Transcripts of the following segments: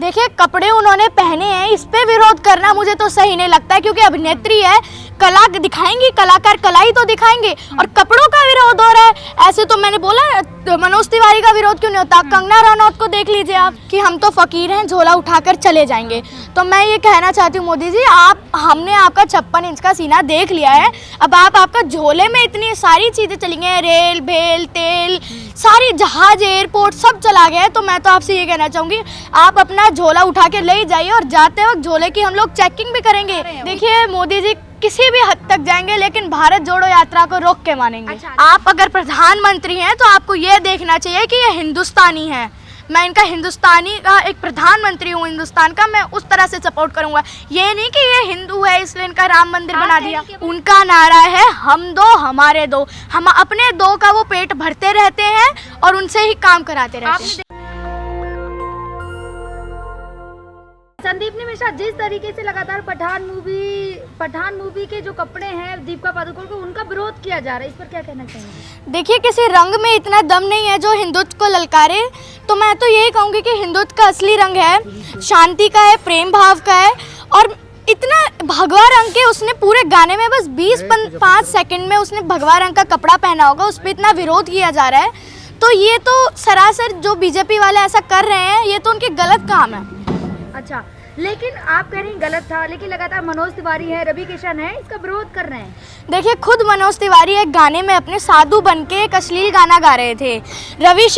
देखिए कपड़े उन्होंने पहने हैं, इस पे विरोध करना मुझे तो सही नहीं लगता है, क्योंकि अभिनेत्री है, कला दिखाएंगी, कलाकार कला ही तो दिखाएंगे, और कपड़ों का विरोध हो रहा है। ऐसे तो मैंने बोला तो मनोज तिवारी का विरोध क्यों नहीं होता? कंगना रनौत को देख लीजिए आप कि हम तो फकीर हैं, झोला उठाकर चले जाएंगे। तो मैं ये कहना चाहती हूँ मोदी जी, हमने आपका 56 इंच का सीना देख लिया है, अब आपका झोले में इतनी सारी चीज़ें चली गई हैं, रेल भेल तेल सारी जहाज एयरपोर्ट सब चला गया है। तो मैं तो आपसे ये कहना चाहूँगी, आप अपना झोला उठा के ले जाइए, और जाते वक्त झोले की हम लोग चेकिंग भी करेंगे। देखिए मोदी जी किसी भी हद तक जाएंगे, लेकिन भारत जोड़ो यात्रा को रोक के मानेंगे। आप अगर प्रधानमंत्री हैं तो आपको ये देखना चाहिए कि ये हिंदुस्तानी है, मैं इनका हिंदुस्तानी का एक प्रधानमंत्री हूँ हिंदुस्तान का, मैं उस तरह से सपोर्ट करूँगा। ये नहीं कि ये हिंदू है इसलिए इनका राम मंदिर बना दिया। उनका नारा है हम दो हमारे दो, हम अपने दो का वो पेट भरते रहते हैं और उनसे ही काम कराते रहते हैं। संदीप मिश्रा, जिस तरीके से लगातार पठान मूवी के जो कपड़े हैं दीपिका पादुकोण को, उनका विरोध किया जा रहा है, इस पर क्या कहना चाहेंगे? देखिए किसी रंग में इतना दम नहीं है जो हिंदुत्व को ललकारे, तो मैं तो यही कहूँगी कि हिंदुत्व का असली रंग है शांति का है, प्रेम भाव का है। और इतना भगवा रंग के उसने पूरे गाने में बस 20-5 सेकंड में उसने भगवा रंग का कपड़ा पहना होगा, उस पर इतना विरोध किया जा रहा है। तो ये तो सरासर जो बीजेपी वाले ऐसा कर रहे हैं, ये तो उनके गलत काम है। अच्छा, लेकिन आप कह रही हैं गलत था, लेकिन लगातार मनोज तिवारी है, रवि किशन है, इसका विरोध कर रहे हैं। देखिए खुद मनोज तिवारी एक गाने में अपने साधु बन के एक अश्लील गाना गा रहे थे, रवि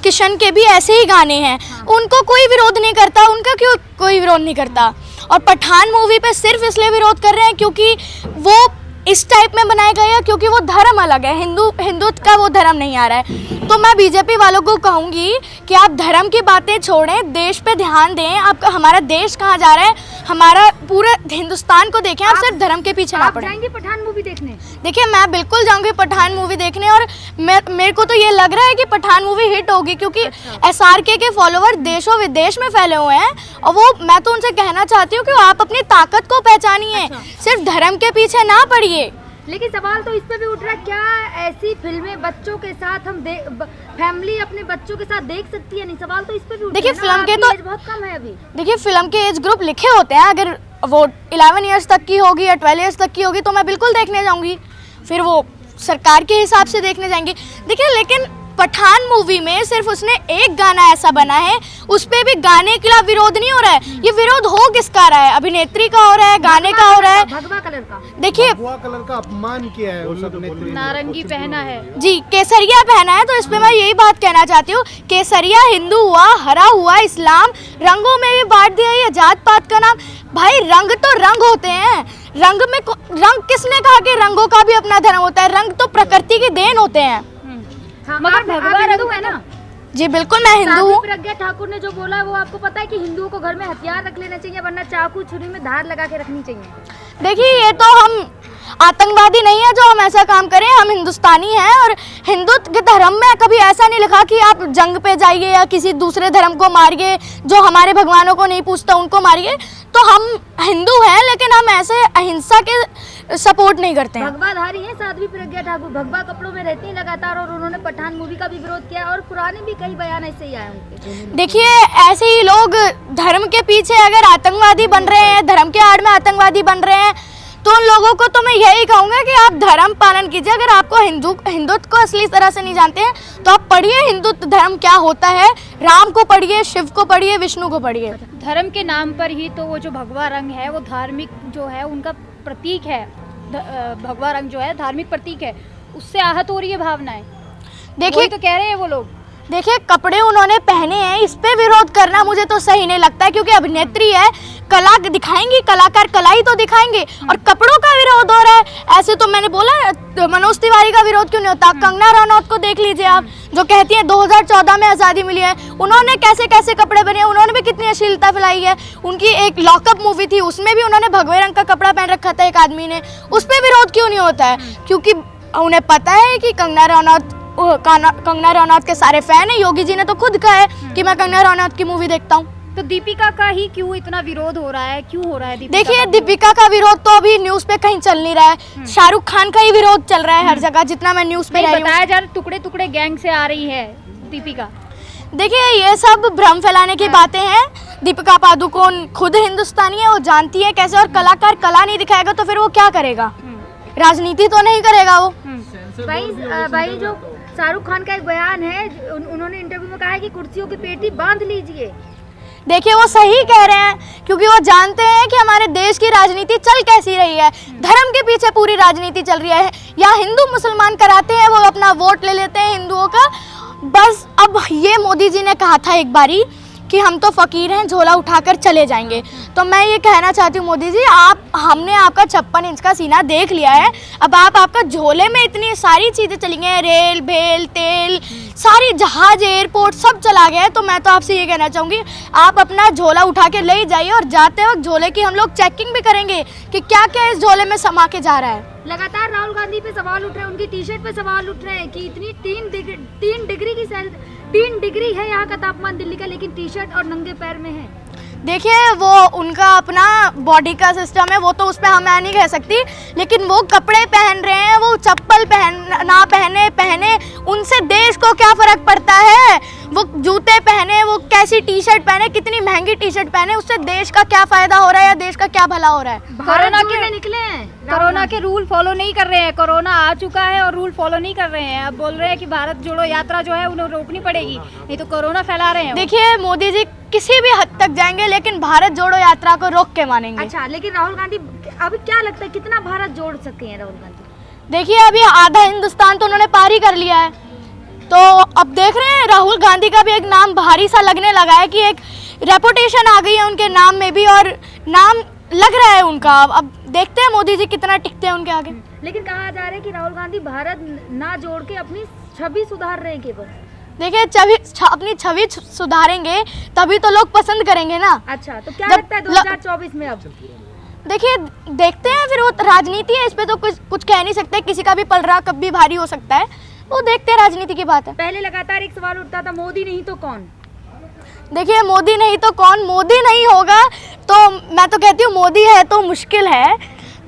किशन के भी ऐसे ही गाने हैं। उनको कोई विरोध नहीं करता, उनका क्यों कोई विरोध नहीं करता? और पठान मूवी पे सिर्फ इसलिए विरोध कर रहे हैं क्योंकि वो इस टाइप में बनाया गया है, क्योंकि वो धर्म अलग है, हिंदुत्व का वो धर्म नहीं आ रहा है। तो मैं बीजेपी वालों को कहूँगी कि आप धर्म की बातें छोड़ें, देश पे ध्यान दें। आप हमारा देश कहाँ जा रहा है, हमारा पूरा हिंदुस्तान को देखें, आप सिर्फ धर्म के पीछे ना पड़ें। जाएंगे पठान मूवी देखने? देखिए मैं बिल्कुल जाऊँगी पठान मूवी देखने, और मेरे को तो ये लग रहा है कि पठान मूवी हिट होगी, क्योंकि SRK के फॉलोवर देशों विदेश में फैले हुए हैं। और वो मैं तो उनसे कहना चाहती हूँ कि आप अपनी ताकत को पहचानिए, सिर्फ धर्म के पीछे ना पड़िए। लेकिन सवाल तो इस पे भी उठ रहा है, क्या ऐसी फिल्में बच्चों के साथ हम फैमिली अपने बच्चों के साथ देख सकती है? नहीं, सवाल तो इस पे भी उठ रहा है। देखिए फिल्म के तो बहुत कम है अभी। देखिए फिल्म के एज ग्रुप लिखे होते हैं, अगर वो 11 इयर्स तक की होगी या 12 इयर्स तक की होगी तो मैं बिल्कुल देखने जाऊंगी, फिर वो सरकार के हिसाब से देखने जाएंगे। देखिए लेकिन पठान मूवी में सिर्फ उसने एक गाना ऐसा बना है, उस पे भी गाने के खिलाफ विरोध नहीं हो रहा है। ये विरोध हो किसका रहा है? अभिनेत्री का हो रहा है, गाने का हो रहा है, भगवा कलर का। देखिए भगवा कलर का अपमान किया है उस अभिनेत्री ने, नारंगी पहना है जी, केसरिया पहना है। तो इस पे मैं यही बात कहना चाहती हूँ, केसरिया हिंदू हुआ, हरा हुआ इस्लाम, रंगों में भी बांट दिया ये जात पात का नाम। भाई रंग तो रंग होते हैं, रंग किसने कहा कि रंगों का भी अपना धर्म होता है? रंग तो प्रकृति की देन होते हैं। मगर भगवा रंग है ना? जी बिल्कुल मैं हिंदू हूँ। प्रज्ञा ठाकुर ने जो बोला वो आपको पता है कि हिंदुओं को घर में हथियार रख लेना चाहिए, वरना चाकू छुरी में धार लगा के रखनी चाहिए। देखिए ये तो हम आतंकवादी नहीं है जो हम ऐसा काम करें, हम हिंदुस्तानी हैं। और हिंदुत्व के धर्म में कभी ऐसा नहीं लिखा कि आप जंग पे जाइए या किसी दूसरे धर्म को मारिए, जो हमारे भगवानों को नहीं पूछता उनको मारिए। तो हम हिंदू हैं, लेकिन हम ऐसे अहिंसा के सपोर्ट नहीं करते हैं। भगवाधारी हैं साध्वी प्रज्ञा ठाकुर, भगवा कपड़ों में रहती हैं लगातार, और उन्होंने पठान मूवी का भी विरोध किया, और पुराने भी कई बयान ऐसे ही आए उनके। देखिए ऐसे ही लोग धर्म के पीछे अगर आतंकवादी बन रहे हैं, धर्म के आड़ में आतंकवादी बन रहे हैं, तो उन लोगों को तो मैं यही कहूँगा कि आप धर्म पालन कीजिए। अगर आपको हिंदुत्व को असली तरह से नहीं जानते हैं तो आप पढ़िए हिंदुत्व धर्म क्या होता है, राम को पढ़िए, शिव को पढ़िए, विष्णु को पढ़िए। धर्म के नाम पर ही तो वो जो भगवा रंग है वो धार्मिक जो है उनका प्रतीक है। भगवा रंग जो है धार्मिक प्रतीक है, उससे आहत हो रही है भावनाएं। देखिए तो कह रहे हैं वो लोग। देखिए कपड़े उन्होंने पहने हैं, इस पे विरोध करना मुझे तो सही नहीं लगता है, क्योंकि अभिनेत्री है, कला दिखाएंगी, कलाकार कला ही तो दिखाएंगे, और कपड़ों का विरोध हो रहा है। ऐसे तो मैंने बोला मनोज तिवारी का विरोध क्यों नहीं होता? कंगना रनौत को देख लीजिए आप, जो कहती हैं 2014 में आज़ादी मिली है, उन्होंने कैसे कैसे कपड़े पहने, उन्होंने भी कितनी अश्लीलता फैलाई है। उनकी एक लॉकअप मूवी थी, उसमें भी उन्होंने भगवे रंग का कपड़ा पहन रखा था एक आदमी ने, उस पर विरोध क्यों नहीं होता है? क्योंकि उन्हें पता है कि कंगना रनौत के सारे फैन है। योगी जी ने तो खुद कहा है कि मैं कंगना रनौत की मूवी देखता हूँ। तो दीपिका का ही क्यों इतना विरोध हो रहा है, क्यों हो रहा है? देखिए दीपिका का विरोध तो अभी न्यूज़ पे कहीं चल नहीं रहा है, शाहरुख खान का ही विरोध चल रहा है हर जगह, जितना मैं न्यूज़ पे बताया जा रहा, टुकड़े टुकड़े गैंग से आ रही है दीपिका। देखिए ये सब भ्रम फैलाने की बातें हैं। दीपिका पादुकोण खुद हिंदुस्तानी है, वो जानती है कैसे, और कलाकार कला नहीं दिखाएगा तो फिर वो क्या करेगा, राजनीति तो नहीं करेगा वो। भाई जो शाहरुख खान का एक बयान है, उन्होंने इंटरव्यू में कहा है कि कुर्सियों की पेटी बांध लीजिए। देखिए वो सही कह रहे हैं, क्योंकि वो जानते हैं कि हमारे देश की राजनीति चल कैसी रही है। धर्म के पीछे पूरी राजनीति चल रही है। या हिंदू मुसलमान कराते हैं, वो अपना वोट ले लेते हैं हिंदुओं का बस। अब ये मोदी जी ने कहा था एक बारी कि हम तो फ़कीर हैं, झोला उठाकर चले जाएंगे। तो मैं ये कहना चाहती हूँ मोदी जी, हमने आपका 56 इंच का सीना देख लिया है। अब आपका झोले में इतनी सारी चीज़ें चली गई हैं, रेल भेल तेल, सारी जहाज एयरपोर्ट सब चला गया है। तो मैं तो आपसे ये कहना चाहूँगी, आप अपना झोला उठा के ले जाइए, और जाते वक्त झोले की हम लोग चेकिंग भी करेंगे कि क्या क्या इस झोले में समा के जा रहा है। लगातार राहुल गांधी पे सवाल उठ रहे हैं, उनकी टी शर्ट पे सवाल उठ रहे हैं कि इतनी 3 डिग्री है यहाँ का तापमान दिल्ली का, लेकिन टी शर्ट और नंगे पैर में है। देखिए वो उनका अपना बॉडी का सिस्टम है, वो तो उस पर हम मैं नहीं कह सकती, लेकिन वो कपड़े पहन रहे हैं, वो चप्पल ना पहने उनसे देश को क्या फर्क पड़ता है। वो जूते पहने, वो कैसी टी शर्ट पहने, कितनी महंगी टी शर्ट पहने, उससे देश का क्या फायदा हो रहा है या देश का क्या भला हो रहा है। कोरोना के निकले हैं, कोरोना के रूल फॉलो नहीं कर रहे हैं। कोरोना आ चुका है और रूल फॉलो नहीं कर रहे हैं। अब बोल रहे हैं कि भारत जोड़ो यात्रा जो है उन्हें रोकनी पड़ेगी, नहीं तो कोरोना फैला रहे हैं। देखिए मोदी जी किसी भी हद तक जाएंगे, लेकिन भारत जोड़ो यात्रा को रोक के मानेंगे। अच्छा, लेकिन राहुल गांधी अभी क्या लगता है कितना भारत जोड़ सकते हैं राहुल गांधी? देखिए अभी आधा हिंदुस्तान तो उन्होंने पार ही कर लिया है, तो अब देख रहे हैं राहुल गांधी का भी एक नाम भारी सा लगने लगा है कि एक रेपुटेशन आ गई है उनके नाम में भी, और नाम लग रहा है उनका। अब देखते हैं मोदी जी कितना टिकते हैं उनके आगे। लेकिन कहा जा रहा है कि राहुल गांधी भारत ना जोड़ के अपनी छवि सुधार रहे हैं केवल। देखिए अपनी छवि सुधारेंगे तभी तो लोग पसंद करेंगे ना। अच्छा, तो क्या लगता है 2024 में? अब देखिए देखते हैं, फिर वो राजनीति है, इस पे तो कुछ कह नहीं सकते, किसी का भी पलड़ा कब भी भारी हो सकता है, वो देखते हैं, राजनीति की बात है। पहले लगातार एक सवाल उठता था, मोदी नहीं तो कौन? देखिए मोदी नहीं तो कौन, मोदी नहीं होगा तो मैं तो कहती हूँ मोदी है तो मुश्किल है,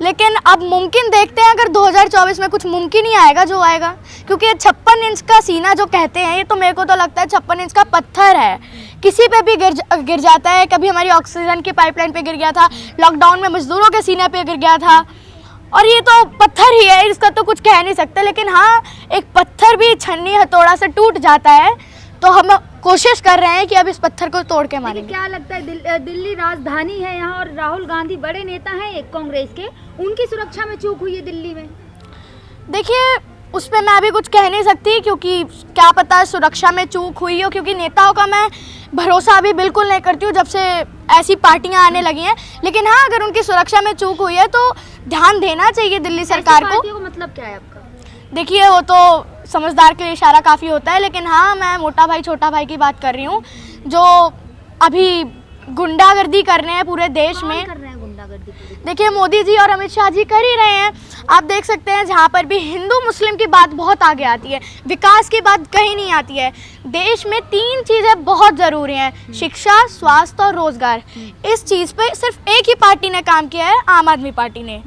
लेकिन अब मुमकिन देखते हैं। अगर 2024 में कुछ मुमकिन ही आएगा जो आएगा, क्योंकि ये 56 इंच का सीना जो कहते हैं, ये तो मेरे को तो लगता है 56 इंच का पत्थर है, किसी पे भी गिर जाता है। कभी हमारी ऑक्सीजन की पाइपलाइन पे गिर गया था, लॉकडाउन में मजदूरों के सीने पे गिर गया था, और ये तो पत्थर ही है, इसका तो कुछ कह नहीं सकते। लेकिन हाँ, एक पत्थर भी छन्नी हथौड़ा से टूट जाता है, तो हम कोशिश कर रहे हैं कि अब इस पत्थर को तोड़ के मारेंगे। क्या लगता है दिल्ली राजधानी है यहाँ, और राहुल गांधी बड़े नेता हैं एक कांग्रेस के, उनकी सुरक्षा में चूक हुई है दिल्ली में? देखिए उस पर मैं अभी कुछ कह नहीं सकती, क्योंकि क्या पता सुरक्षा में चूक हुई हो, क्योंकि नेताओं का मैं भरोसा अभी बिल्कुल नहीं करती हूँ जब से ऐसी पार्टियां आने लगी हैं। लेकिन हाँ, अगर उनकी सुरक्षा में चूक हुई है तो ध्यान देना चाहिए दिल्ली सरकार को। मतलब क्या है आपका? देखिए वो तो समझदार के लिए इशारा काफ़ी होता है, लेकिन हाँ मैं मोटा भाई छोटा भाई की बात कर रही हूँ, जो अभी गुंडागर्दी कर रहे हैं पूरे देश में। कर रहे हैं गुंडागर्दी? देखिए मोदी जी और अमित शाह जी कर ही रहे हैं। आप देख सकते हैं जहाँ पर भी हिंदू मुस्लिम की बात बहुत आगे आती है, विकास की बात कहीं नहीं आती है। देश में 3 चीज़ें बहुत ज़रूरी हैं, शिक्षा, स्वास्थ्य और रोजगार। इस चीज़ पे सिर्फ एक ही पार्टी ने काम किया है, आम आदमी पार्टी ने।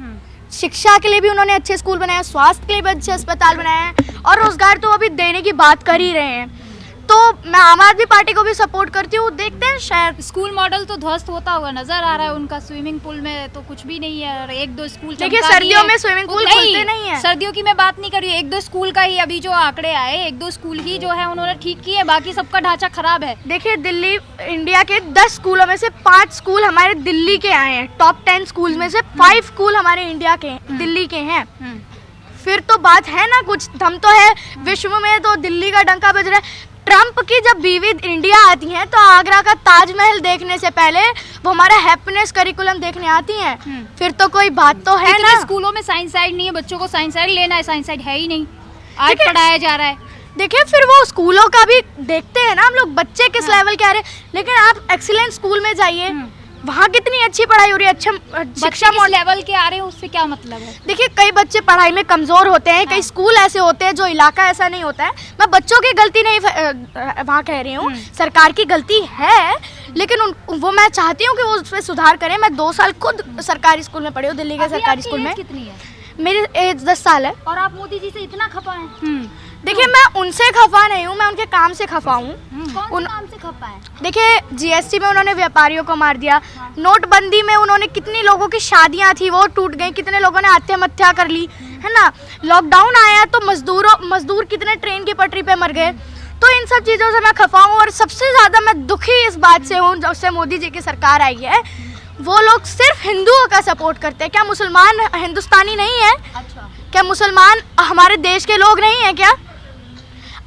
शिक्षा के लिए भी उन्होंने अच्छे स्कूल बनाए, स्वास्थ्य के लिए भी अच्छे अस्पताल बनाए हैं, और रोजगार तो अभी देने की बात कर ही रहे हैं। तो मैं आम आदमी पार्टी को भी सपोर्ट करती हूँ। देखते हैं, शायद स्कूल मॉडल तो ध्वस्त होता हुआ नजर आ रहा है उनका। स्विमिंग पूल में तो कुछ भी नहीं है, और 1-2 स्कूल देखिए सर्दियों में स्विमिंग पूल खुलते नहीं है। सर्दियों की मैं बात नहीं कर रही हूँ, 1-2 स्कूल का ही अभी जो आंकड़े आए, 1-2 स्कूल ही जो है उन्होंने ठीक किए, बाकी सबका ढांचा खराब है। देखिए दिल्ली इंडिया के 10 स्कूलों में से 5 स्कूल हमारे दिल्ली के आए हैं। टॉप 10 स्कूल में से 5 स्कूल हमारे इंडिया के दिल्ली के हैं। फिर तो बात है ना, कुछ दम तो है। विश्व में तो दिल्ली का डंका बज रहा है। ट्रम्प की जब बीवी इंडिया आती हैं तो आगरा का ताजमहल देखने से पहले वो हमारा हैप्पीनेस करिकुलम देखने आती हैं। फिर तो कोई बात तो है ना। स्कूलों में साइंस साइड नहीं है, बच्चों को साइंस साइड लेना है, साइंस साइड है ही नहीं, आज पढ़ाया जा रहा है। देखिए फिर वो स्कूलों का भी देखते हैं ना हम लोग, बच्चे किस लेवल के आ रहे हैं। लेकिन आप एक्सीलेंट स्कूल में जाइए, वहाँ कितनी अच्छी पढ़ाई हो रही है, अच्छा शिक्षा लेवल के आ रहे हैं, उससे क्या मतलब है? देखिए कई बच्चे पढ़ाई में कमज़ोर होते हैं, कई स्कूल ऐसे होते हैं जो इलाका ऐसा नहीं होता है। मैं बच्चों की गलती नहीं वहाँ कह रही हूँ, सरकार की गलती है, लेकिन वो मैं चाहती हूँ कि वो उस पर सुधार करें। मैं 2 साल खुद सरकारी स्कूल में पढ़ी हूँ, दिल्ली के सरकारी स्कूल में। कितनी है? मेरी एज 10 साल है। और आप मोदी जी से इतना खपा हैं? देखिए मैं उनसे खफा नहीं हूँ, मैं उनके काम से खफा हूँ। कौन से काम से खपा है? देखिए जीएसटी में उन्होंने व्यापारियों को मार दिया, नोटबंदी में उन्होंने कितनी लोगों की शादियां थी वो टूट गई, कितने लोगों ने आत्महत्या कर ली, है ना। लॉकडाउन आया तो मजदूर कितने ट्रेन की पटरी पे मर गए। तो इन सब चीज़ों से मैं खफा हूँ और सबसे ज़्यादा मैं दुखी इस बात से हूँ जब से मोदी जी की सरकार आई है, वो लोग सिर्फ हिंदुओं का सपोर्ट करते हैं। क्या मुसलमान हिंदुस्तानी नहीं है? अच्छा, क्या मुसलमान हमारे देश के लोग नहीं हैं क्या?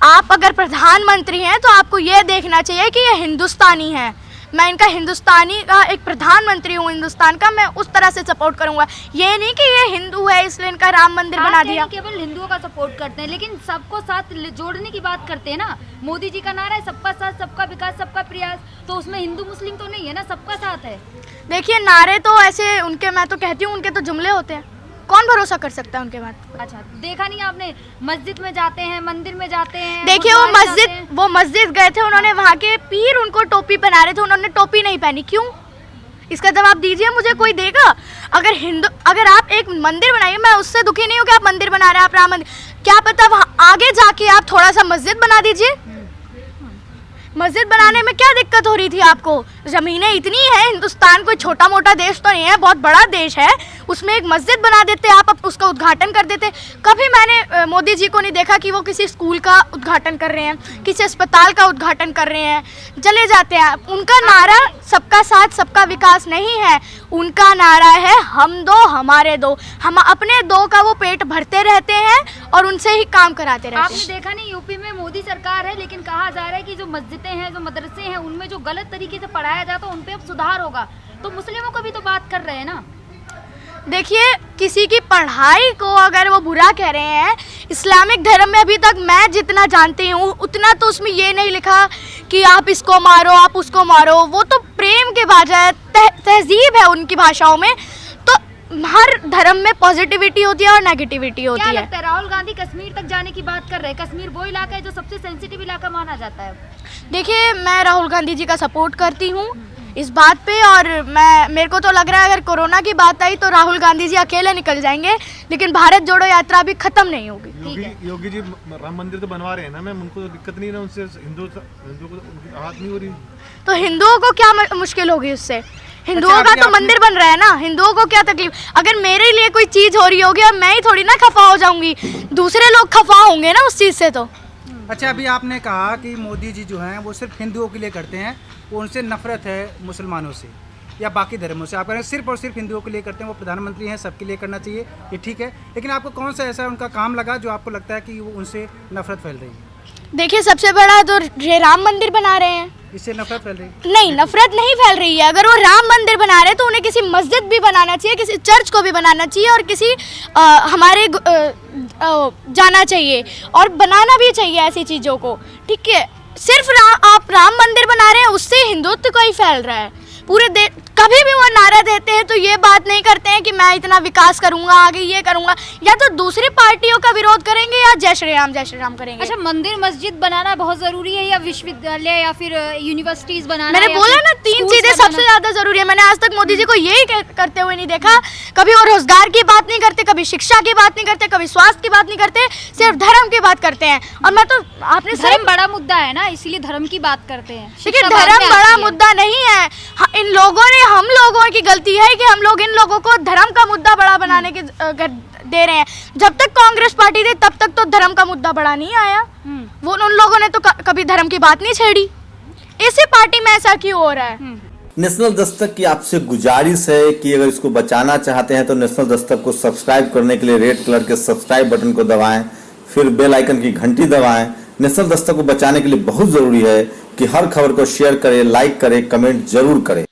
आप अगर प्रधानमंत्री हैं तो आपको ये देखना चाहिए कि ये हिंदुस्तानी है। मैं इनका हिंदुस्तानी का एक प्रधानमंत्री हूँ हिंदुस्तान का, मैं उस तरह से सपोर्ट करूँगा। ये नहीं कि ये हिंदू है इसलिए इनका राम मंदिर बना दिया। केवल हिंदुओं का सपोर्ट करते हैं, लेकिन सबको साथ जोड़ने की बात करते हैं ना। मोदी जी का नारा है सबका साथ, सबका विकास, सबका प्रयास, तो उसमें हिंदू मुस्लिम तो नहीं है ना, सबका साथ है। देखिए नारे तो ऐसे उनके, मैं तो कहती हूँ उनके तो जुमले होते हैं, कौन भरोसा कर सकता है उनके बात पर? अच्छा, देखा नहीं आपने, मस्जिद में जाते हैं, मंदिर में जाते हैं, देखिए वो मस्जिद गए थे, उन्होंने वहाँ के पीर उनको टोपी पहना रहे थे, उन्होंने टोपी नहीं पहनी, क्यों? इसका जवाब दीजिए मुझे, कोई देगा? अगर आप एक मंदिर बनाइए, मैं उससे दुखी नहीं हूँ कि आप मंदिर बना रहे हैं, आप राम मंदिर, क्या पता वहाँ आगे जाके आप थोड़ा सा मस्जिद बना दीजिए। मस्जिद बनाने में क्या दिक्कत हो रही थी आपको? ज़मीनें इतनी हैं, हिंदुस्तान कोई छोटा मोटा देश तो नहीं है, बहुत बड़ा देश है, उसमें एक मस्जिद बना देते आप उसका उद्घाटन कर देते। कभी मैंने मोदी जी को नहीं देखा कि वो किसी स्कूल का उद्घाटन कर रहे हैं, किसी अस्पताल का उद्घाटन कर रहे हैं, चले जाते हैं। उनका नारा सबका साथ सबका विकास नहीं है, उनका नारा है हम दो हमारे दो। हम अपने दो का वो पेट भरते रहते हैं और उनसे ही काम कराते रहते हैं। आपने देखा नहीं, यूपी में मोदी सरकार है, लेकिन कहा जा रहा है कि जो मस्जिदें हैं, जो मदरसे हैं, उनमें जो गलत तरीके से पढ़ाया जाता है उन पे अब सुधार होगा। तो मुस्लिमों को भी तो बात कर रहे हैं ना। देखिए किसी की पढ़ाई को अगर वो बुरा कह रहे हैं, इस्लामिक धर्म में अभी तक मैं जितना जानती हूँ उतना तो उसमें ये नहीं लिखा कि आप इसको मारो आप उसको मारो। वो तो प्रेम के बजाय तहजीब है उनकी भाषाओं में। तो हर धर्म में पॉजिटिविटी होती है और नेगेटिविटी होती है। क्या लगता है, राहुल गांधी कश्मीर तक जाने की बात कर रहे हैं? कश्मीर वो इलाका है जो सबसे सेंसिटिव इलाका माना जाता है। देखिए मैं राहुल गांधी जी का सपोर्ट करती हूँ इस बात पे, और मेरे को तो लग रहा है अगर कोरोना की बात आई तो राहुल गांधी जी अकेले निकल जाएंगे, लेकिन भारत जोड़ो यात्रा अभी खत्म नहीं होगी। योगी जी राम मंदिर तो बनवा रहे हैं ना मैम, उनको तो दिक्कत नहीं है, उनसे हिंदुओं को तो आहत नहीं हो रही। तो हिंदुओं को क्या मुश्किल होगी उससे? हिंदुओं का तो मंदिर बन रहा है ना, हिंदुओं को क्या तकलीफ? अगर मेरे लिए कोई चीज हो रही होगी, अब मैं ही थोड़ी ना खफा हो जाऊंगी, दूसरे लोग खफा होंगे ना उस चीज से। तो अच्छा, अभी आपने कहा कि मोदी जी जो हैं वो सिर्फ हिंदुओं के लिए करते हैं, वो उनसे नफरत है मुसलमानों से या बाकी धर्मों से। आप कह रहे हैं सिर्फ और सिर्फ हिंदुओं के लिए करते हैं, वो प्रधानमंत्री हैं, सबके लिए करना चाहिए, ये ठीक है, लेकिन आपको कौन सा ऐसा उनका काम लगा जो आपको लगता है कि वो उनसे नफरत फैल रही है? देखिए सबसे बड़ा तो ये राम मंदिर बना रहे हैं, इससे नफरत फैल रही है? नहीं नफरत नहीं फैल रही है। अगर वो राम मंदिर बना रहे हैं तो उन्हें किसी मस्जिद भी बनाना चाहिए, किसी चर्च को भी बनाना चाहिए और किसी हमारे जाना चाहिए और बनाना भी चाहिए ऐसी चीज़ों को, ठीक है। सिर्फ आप राम मंदिर बना रहे हैं उससे हिंदुत्व को ही फैल रहा है पूरे देश। कभी भी वो नारा देते हैं तो ये बात नहीं करते हैं कि मैं इतना विकास करूंगा, आगे ये करूंगा, या तो दूसरी पार्टियों का विरोध करेंगे या जय श्री राम करेंगे। अच्छा, मंदिर मस्जिद बनाना बहुत जरूरी है या विश्वविद्यालय या फिर यूनिवर्सिटीज बनाना? मैंने बोला ना 3 चीजें सबसे ज्यादा जरूरी है। मैंने आज तक मोदी जी को यही करते हुए नहीं देखा। कभी वो रोजगार की बात नहीं करते, कभी शिक्षा की बात नहीं करते, कभी स्वास्थ्य की बात नहीं करते, सिर्फ धर्म की बात करते हैं। और मैं तो आपने धर्म बड़ा मुद्दा है ना, इसीलिए धर्म की बात करते हैं। देखिए धर्म बड़ा मुद्दा नहीं है, इन लोगों ने, हम लोगों की गलती है कि हम लोग इन लोगों को धर्म का मुद्दा बड़ा बनाने के दे रहे हैं। जब तक कांग्रेस पार्टी थी तब तक तो धर्म का मुद्दा बड़ा नहीं आया, वो उन लोगों ने तो कभी धर्म की बात नहीं छेड़ी। इसी पार्टी में ऐसा क्यों हो रहा है? नेशनल दस्तक की आपसे गुजारिश है कि अगर इसको बचाना चाहते हैं तो नेशनल दस्तक को सब्सक्राइब करने के लिए रेड कलर के सब्सक्राइब बटन को दबाएं, फिर बेल आइकन की घंटी दबाएं। नेशनल दस्तक को बचाने के लिए बहुत जरूरी है कि हर खबर को शेयर करें, लाइक करें, कमेंट जरूर करें।